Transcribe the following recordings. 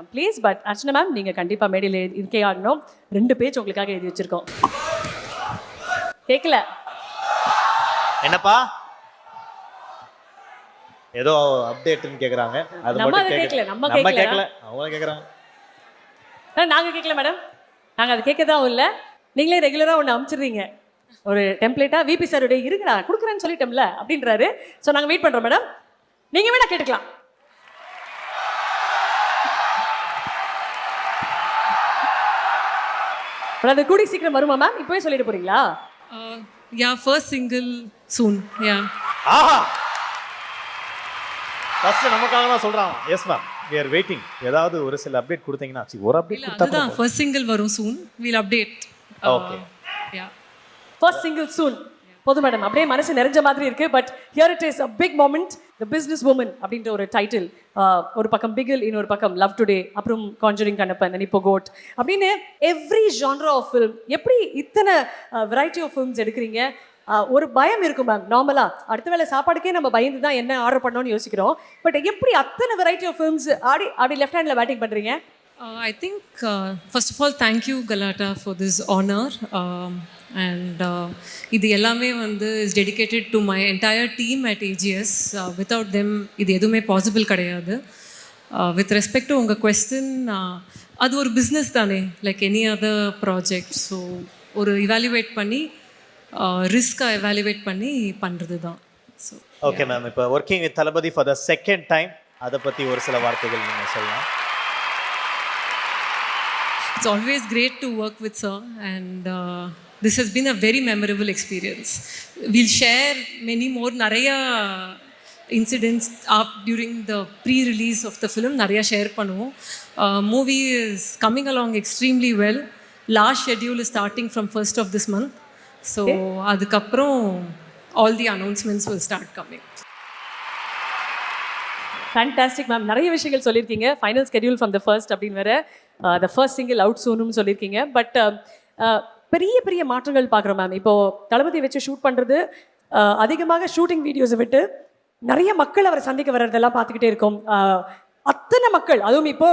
Ma'am please. But Archana ma'am நீங்கள் கண்டிப்பாக மேடையில் இருக்கே ஆகணும். 2 பேஜ் உங்களுக்காக எழுதி வச்சிருக்கோம். கேட்கல என்னப்பா ஏதோ அப்டேட்னு கேக்குறாங்க. அது நம்ம மட்டும் அதை கேட்கல, நம்ம கேட்கல. அவங்க கேக்குறாங்க. நாங்கள் கேட்கல மேடம். நாங்கள் அது கேட்க தான் இல்லை. நீங்களே ரெகுலராக ஒன்று அனுப்பிச்சிடுறீங்க ஒரு டெம்ப்ளேட்டாக. விபி சாருடைய இருக்குடா கொடுக்குறேன்னு சொல்லிட்டோம்ல அப்படின்றாரு. ஸோ நாங்கள் வெயிட் பண்ணுறோம் மேடம். நீங்கள் வேணா கேட்டுக்கலாம். அது கூடி சீக்கிரம் வருமா மேம்? இப்போவே சொல்லிட்டு போறீங்களா? Yeah, first single soon. Yeah. ஆஹா ஃபர்ஸ்ட் நமக்காக தான் சொல்றாங்க. Yes ma'am, we are waiting. ஏதாவது ஒரு சில அப்டேட் கொடுத்தீங்கன்னா ஒரு அப்டேட் இல்ல கொடுத்தா அதுதான் first single வரும் soon. We'll update. Okay. Yeah. First single soon. போதும் மேடம், அப்படியே மனசு நிறைஞ்ச மாதிரி இருக்கு. But here it is a big moment. The business woman அப்படின்ற ஒரு டைட்டில். ஒரு பக்கம் பிகில், இன்னொரு பக்கம் லவ் டுடே, அப்புறம் கான்ஜரிங் கண்ணப்பன், இப்போ கோட் அப்படின்னு எவ்ரி ஜான்ரா ஆஃப் ஃபிலிம். எப்படி இத்தனை வெரைட்டி ஆஃப் ஃபிலிம்ஸ் எடுக்கிறீங்க? ஒரு பயம் இருக்கும் மேம். நார்மலாக அடுத்த வேளை சாப்பாடுக்கே நம்ம பயந்து தான் என்ன ஆர்டர் பண்ணோன்னு யோசிக்கிறோம். பட் எப்படி அத்தனை வெரைட்டி ஆஃப் ஃபிலிம்ஸ் அப்படி லெஃப்ட் ஹேண்டில் பேட்டிங் பண்ணுறீங்க? I think first of all thank you Galata for this honor. And இது எல்லாமே வந்து is dedicated to my entire team at AGS. Without them இது எதுவுமே பாசிபிள் கிடையாது. With respect to உங்கள் question, அது ஒரு பிஸ்னஸ் தானே, like any other project. So ஒரு இவாலுவேட் பண்ணி ரிஸ்க்கை எவாலுவேட் பண்ணி பண்ணுறது தான். ஸோ ஓகே மேம், இப்போ working with Thalapathy for the second time, அதை பற்றி ஒரு சில வார்த்தைகள் நீங்கள் சொல்லலாம். It's always great to work with sir, and this has been a very memorable experience. We'll share many more naraya incidents during the pre-release of the film. Naraya share பண்ணுவோம். Movie is coming along extremely well. Last schedule is starting from 1st of this month. So அதுக்கப்புறம் all the announcements will start coming. Fantastic ma'am. நிறைய விஷயங்கள் சொல்லியிருக்கீங்க. Final schedule from the first அப்படின்னு வேற, the first single out சூனும் சொல்லியிருக்கீங்க. But பெரிய பெரிய மாற்றங்கள் பார்க்குறோம் மேம். இப்போது தளபதி வச்சு ஷூட் பண்ணுறது, அதிகமாக ஷூட்டிங் வீடியோஸை விட்டு நிறைய மக்கள் அவரை சந்திக்க வர்றதெல்லாம் பார்த்துக்கிட்டே இருக்கோம். அத்தனை மக்கள், அதுவும் இப்போ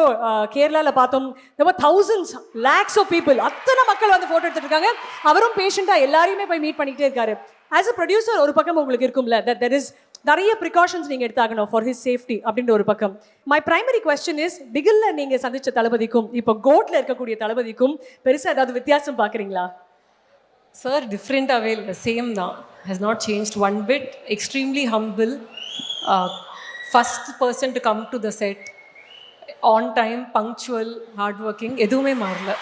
கேரளாவில் பார்த்தோம், நம்ம thousands lakhs of people, அத்தனை மக்கள் வந்து ஃபோட்டோ எடுத்துட்டு இருக்காங்க. அவரும் பேஷண்ட்டாக எல்லாரையுமே போய் மீட் பண்ணிக்கிட்டே இருக்காரு. ஆஸ் அ ப்ரொடியூசர் ஒரு பக்கம் உங்களுக்கு இருக்கும்ல, தட் தெர் இஸ் நிறைய ப்ரிகாஷன்ஸ் நீங்கள் எடுத்தாகணும் ஃபார் ஹிஸ் சேஃப்டி அப்படின்ற ஒரு பக்கம். மை பிரைமரி கொஸ்டின் இஸ், பிகில்ல நீங்கள் சந்திச்ச தளபதிக்கும் இப்போ கோட்ல இருக்கக்கூடிய தளபதிக்கும் பெருசாக ஏதாவது வித்தியாசம் பார்க்குறீங்களா? சார் டிஃப்ரெண்ட்டாகவே இல்லை, சேம் தான். has not changed one bit. Extremely humble. First person to come to the set, on time, punctual, hardworking, எதுவுமே மாறல.